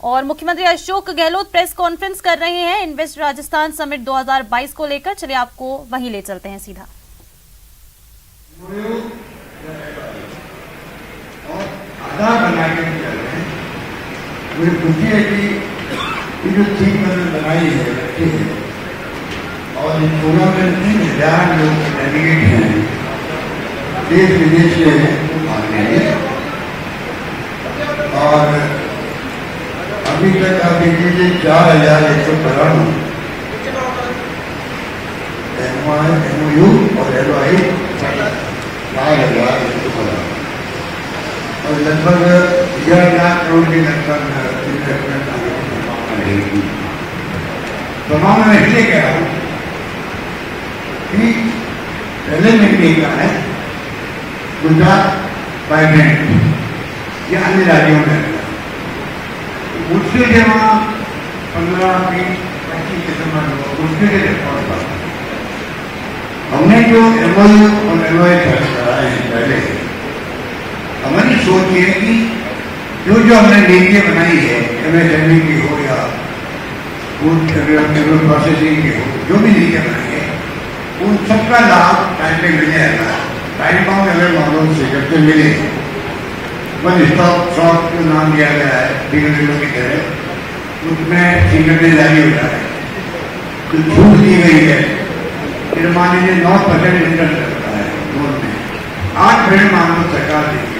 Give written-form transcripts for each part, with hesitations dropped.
और मुख्यमंत्री Ashok Gehlot press conference कर रहे हैं इन्वेस्ट राजस्थान समिट 2022 को लेकर। चलिए आपको वहीं ले चलते हैं सीधा। आधार बना के चल रहे हैं। मुझे खुशी है कि ये जो थीम मैंने बनाई है अच्छी है और इस प्रोग्राम में 3000 लोग डेलीगेट हैं, देश विदेश से आने हैं। और अभी तक आप देख लीजिए 4193 MOU और LOI 4193 और लगभग 11 लाख करोड़ के लगभग इन्वेस्टमेंट रहेगी। तमाम मैं इसलिए कह रहा हूँ कि पहले मैंने कहा है गुजरात वाइब्रेंट या अन्य राज्यों में मुझसे जहाँ 15, 20, 25 दिसंबर मुझसे रिकॉर्ड था। हमने जो MOU और LOI कराए हैं पहले, हमारी सोच ये है कि जो हमने नीतियाँ बनाई है MSME की हो या फूड प्रोसेसिंग की हो, जो भी नीतियाँ बनाई है उन सबका लाभ टाइम पे मिल जाएगा। टाइम बाउंड अगर मालूम से करते मिले बस स्टॉक जो नाम दिया गया है डीलर की तरह, उसमें सिग्नेचर हो रहा है। तो छूट दी गई है, फिर मान लीजिए 9% इंटरेस्ट लगता है लोन में, 8% मान लो सरकार देगी।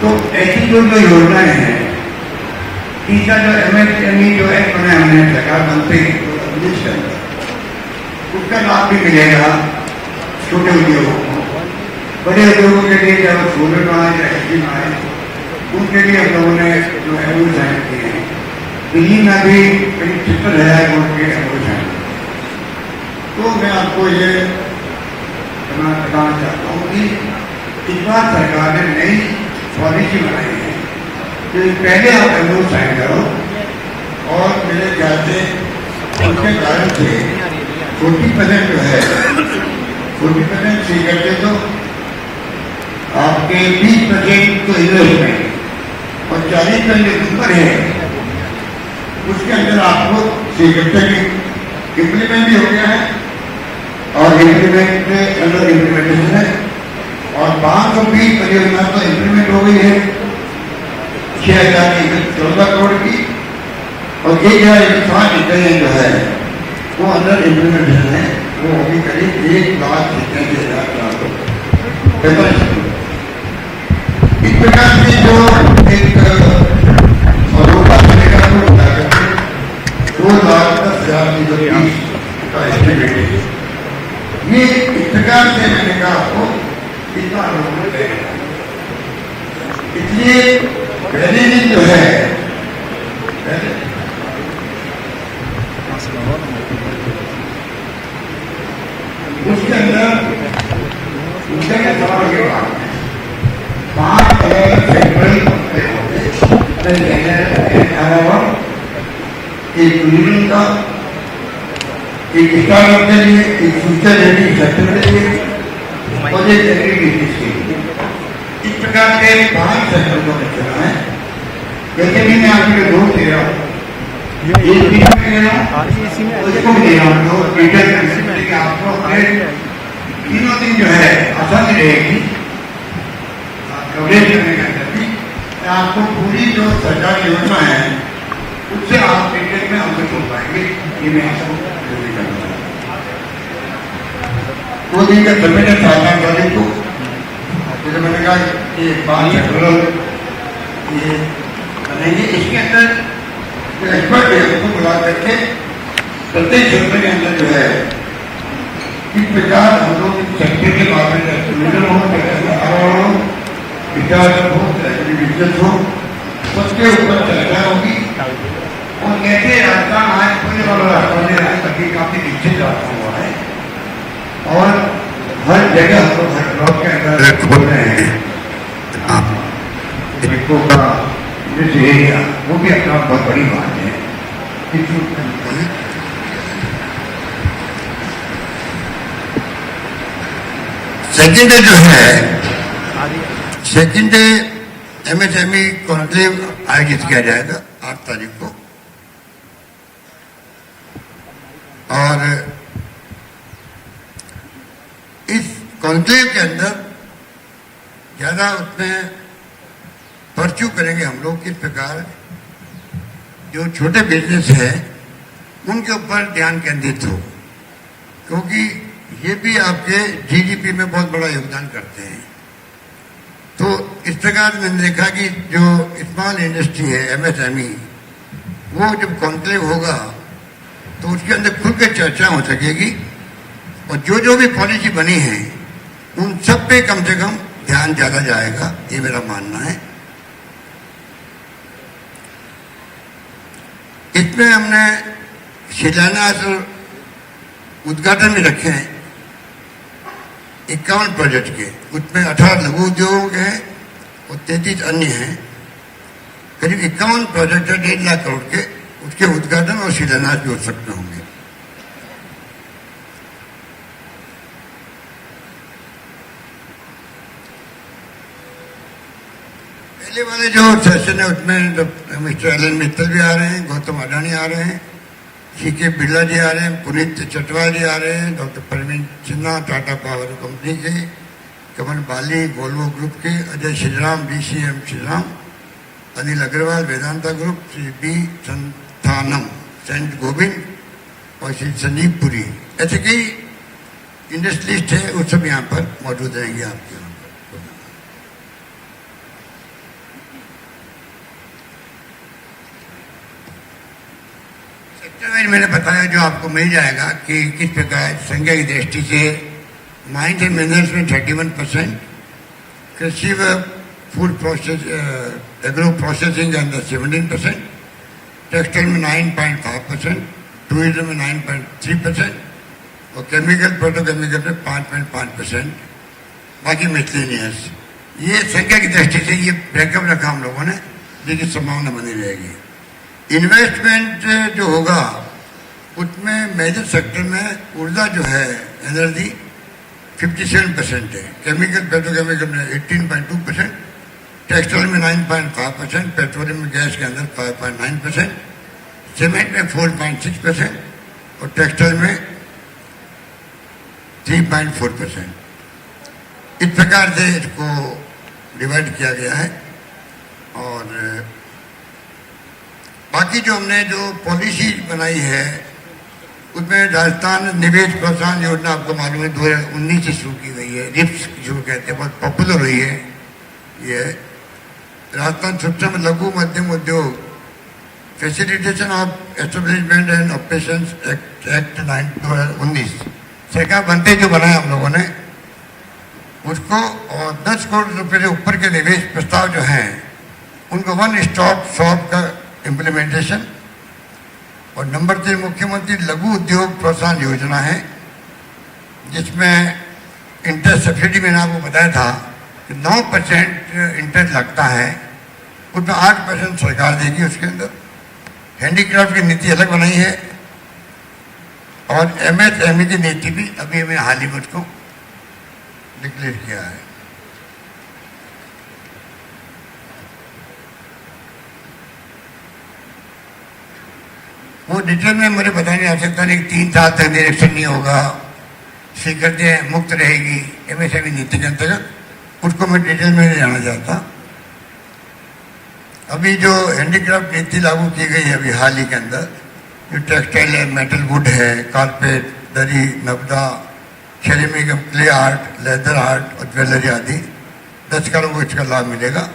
तो ऐसी जो योजनाएं हैं, तीसरा जो MSME जो एक्ट बनाया हमने सरकार बनते ही उसका लाभ भी मिलेगा छोटे उद्योगों को। बड़े उद्योगों के लिए जब सोलर में आए या एलजी में आए, उनके लिए हम लोगों ने जो MOU साइन किए हैं, दिल्ली में भी करीब 70,000 करोड़ के MOU साइन। तो मैं आपको ये बताना चाहता हूँ कि इस बार सरकार ने नई पॉलिसी बनाई है कि पहले आप MOU साइन करो और मेरे ख्याल से उसके कारण से 40% जो है 40% से करके तो आपके 20% तो इन्वेस्टमेंट और 40% ऊपर है, उसके अंदर आपको सेक्टर की इम्प्लीमेंट भी हो गया है और इम्प्लीमेंट में अंदर इम्प्लीमेंटेशन है और 520 परियोजना तो इम्प्लीमेंट हो गई है 6,014 करोड़ की और 1,005 इकाइयाँ जो है वो अंदर इम्प्लीमेंटेशन है। वो अभी करीब 1,87,000 करोड़। इस प्रकार से जो एक रोका चलेगा वो 2,10,000 का एस्टिमेट है। ये इस प्रकार से मैंने कहा आपको इतना लोग देगा। इसलिए पहले दिन जो है उसके अंदर उसके सवाल के बाद 5 अलग सेंट्रल एक टूरिज्म का, एक स्टार्टअप के लिए, एक फ्यूचर रेडी सेक्टर के लिए और एक एग्रीबिजनेस के लिए। इस प्रकार के 5 सेक्टर को चला है। जैसे भी मैं आपके 2 दे रहा हूँ, एक भी दे रहा हूँ, उसको भी दे रहा हूँ, तो रिटर्न आपको तीनों दिन जो है आसानी रहेगी कवरेज करने के अंदर भी। आपको पूरी जो सरकारी योजना है उससे आप क्रिकेट में अवगत हो पाएंगे। ये मैं आपको जरूरी करना चाहता हूँ। 2 दिन का समिट है 7 तारीख को। जैसे मैंने कहा ये 5 अप्रैल ये बनेंगे। इसके अंदर जो एक्सपर्ट है उसको बुला करके प्रत्येक क्षेत्र के अंदर जो है इस प्रकार हम लोग सेक्टर के बारे में मिडल हो, विचार हो, बिजनेस हो, उसके ऊपर चर्चा होगी और कैसे राजस्थान आज होने वाला राजस्थान तभी काफी विकसित राजस्थान हुआ है और हर जगह हम लोग हर ब्लॉक के अंदर खोल रहे हैं ट्रकों का एरिया, वो भी अपना बहुत बड़ी बात है। सेकेंड जो है सेकेंड MSME कॉन्क्लेव आयोजित किया जाएगा 8 तारीख को। और इस कॉन्क्लेव के अंदर ज्यादा उसमें परस्यू करेंगे हम लोग किस प्रकार जो छोटे बिजनेस है उनके ऊपर ध्यान केंद्रित हो, क्योंकि ये भी आपके GDP में बहुत बड़ा योगदान करते हैं। तो इस प्रकार मैंने देखा कि जो स्मॉल इंडस्ट्री है MSME, वो जब कॉन्क्लेव होगा तो उसके अंदर खुल के चर्चा हो सकेगी और जो भी पॉलिसी बनी है उन सब पे कम से कम ध्यान ज्यादा जाएगा, ये मेरा मानना है। इसमें हमने शिलान्यास और उद्घाटन भी रखे हैं 51 प्रोजेक्ट के, उसमें 18 लघु उद्योगों के हैं और 33 अन्य हैं। करीब 51 प्रोजेक्ट है 1.5 लाख करोड़ के, उसके उद्घाटन और शिलान्यास भी हो सकते होंगे। पहले वाले जो सेशन है उसमें मिस्टर एलन मित्तल भी आ रहे हैं, गौतम अडानी आ रहे हैं, CK बिरला जी आ रहे हैं, पुनीत चटवा जी आ रहे हैं, doctor Parveen Sinha Tata power company के, कमल बाली वोल्वो ग्रुप के, Ajay Shriram DCM Shriram, Anil Agarwal Vedanta group, Shri B Sansthanam Saint गोविंद और श्री संजीव पुरी, ऐसे कई इंडस्ट्रियलिस्ट है, वो सब यहाँ पर मौजूद रहेंगे आपके। मैंने बताया जो आपको मिल जाएगा कि किस प्रकार संख्या की दृष्टि से माइंस एंड मिनरल्स में 31%, कृषि व फूड प्रोसेस एग्रो प्रोसेसिंग के अंदर 17%, टेक्सटाइल में 9.5%, टूरिज्म में 9.3% और केमिकल पेट्रोकेमिकल में 5.5%, बाकी मिसलेनियस। ये संख्या की दृष्टि से ये ब्रेकअप रखा हम लोगों ने, जिसकी संभावना बनी रहेगी। इन्वेस्टमेंट जो होगा उसमें मेजर सेक्टर में ऊर्जा जो है एनर्जी 57% है, केमिकल पेट्रोकेमिकल में 18.2%, टेक्सटाइल में 9.5%, पेट्रोलियम गैस के अंदर 5.9%, सीमेंट में 4.6% और टेक्सटाइल में 3.4%। इस प्रकार से इसको डिवाइड किया गया है। और बाकी जो हमने जो पॉलिसी बनाई है उसमें राजस्थान निवेश प्रोत्साहन योजना आपको मालूम है 2019 से शुरू की गई है, रिप्स जो कहते हैं, बहुत पॉपुलर हुई है। ये राजस्थान सूक्ष्म लघु मध्यम उद्योग facilitation of establishment and operations act 2019 सरकार बनते जो बनाया हम लोगों ने उसको, और 10 करोड़ रुपए से ऊपर के निवेश प्रस्ताव जो हैं उनको वन स्टॉप शॉप का इम्प्लीमेंटेशन। और नंबर 3 मुख्यमंत्री लघु उद्योग प्रोत्साहन योजना है, जिसमें इंटरेस्ट सब्सिडी मैंने आपको बताया था कि 9% इंटरेस्ट लगता है, उसमें 8% सरकार देगी। उसके अंदर हैंडीक्राफ्ट की नीति अलग बनाई है और MSME की नीति भी अभी हमें हाल ही में उसको डिक्लेयर किया है। वो डिटेल में मुझे बताने नहीं आ सकता, लेकिन 3 साल तक निरीक्षण नहीं होगा, स्वीकृतियाँ मुक्त रहेगी MSME नीति के अंतर्गत, उसको मैं डिटेल में नहीं जाना चाहता। अभी जो हैंडीक्राफ्ट नीति लागू की गई है अभी हाल ही के अंदर, जो टेक्सटाइल है, मेटल वुड है, कारपेट, दरी, नबदा, ceramic, clay art, leather art और ज्वेलरी आदि 10 करोड़ को इसका लाभ मिलेगा।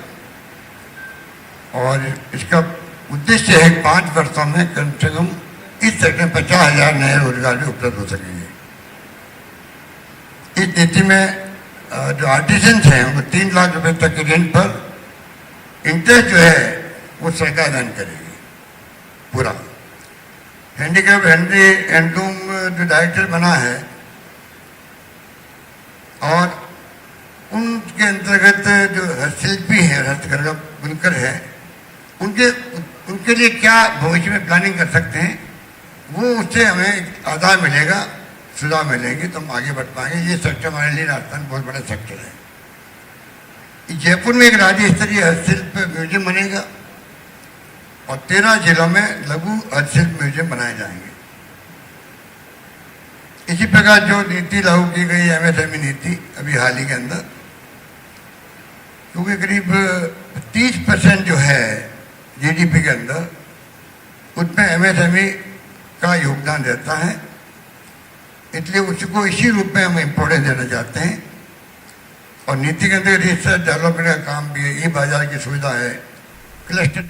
और इसका उद्देश्य है 5 वर्षों में कम से कम इस सेक्टर में 50,000 नए रोजगार भी उपलब्ध हो सकेंगे। इस नीति में जो आर्टिजन्स हैं उनको 3 लाख रुपए तक के ऋण पर इंटरेस्ट जो है वो सरकार दान करेगी पूरा। हैंडीक्राफ्ट हैंडलूम जो डायरेक्टर बना है और उनके अंतर्गत जो हस्तशिल्पी है, हस्तकरघा बुनकर है, उनके लिए क्या भविष्य में प्लानिंग कर सकते हैं, वो उससे हमें आधार मिलेगा, सुझाव मिलेंगे तो हम आगे बढ़ पाएंगे। ये सेक्टर हमारे लिए राजस्थान बहुत बड़ा सेक्टर है। जयपुर में एक राज्य स्तरीय हस्तशिल्प म्यूजियम बनेगा और 13 जिलों में लघु हस्तशिल्प म्यूजियम बनाए जाएंगे। इसी प्रकार जो नीति लागू की गई एमएसएमई नीति अभी हाल ही के अंदर, क्योंकि करीब 30% जो है जीडीपी के अंदर उसमें एमएसएमई का योगदान रहता है, इसलिए उसको इसी रूप में हम इम्पोर्टेंस देना चाहते हैं। और नीति के अंदर रिसर्च डेवलपमेंट का काम भी है, ई बाजार की सुविधा है, क्लस्टर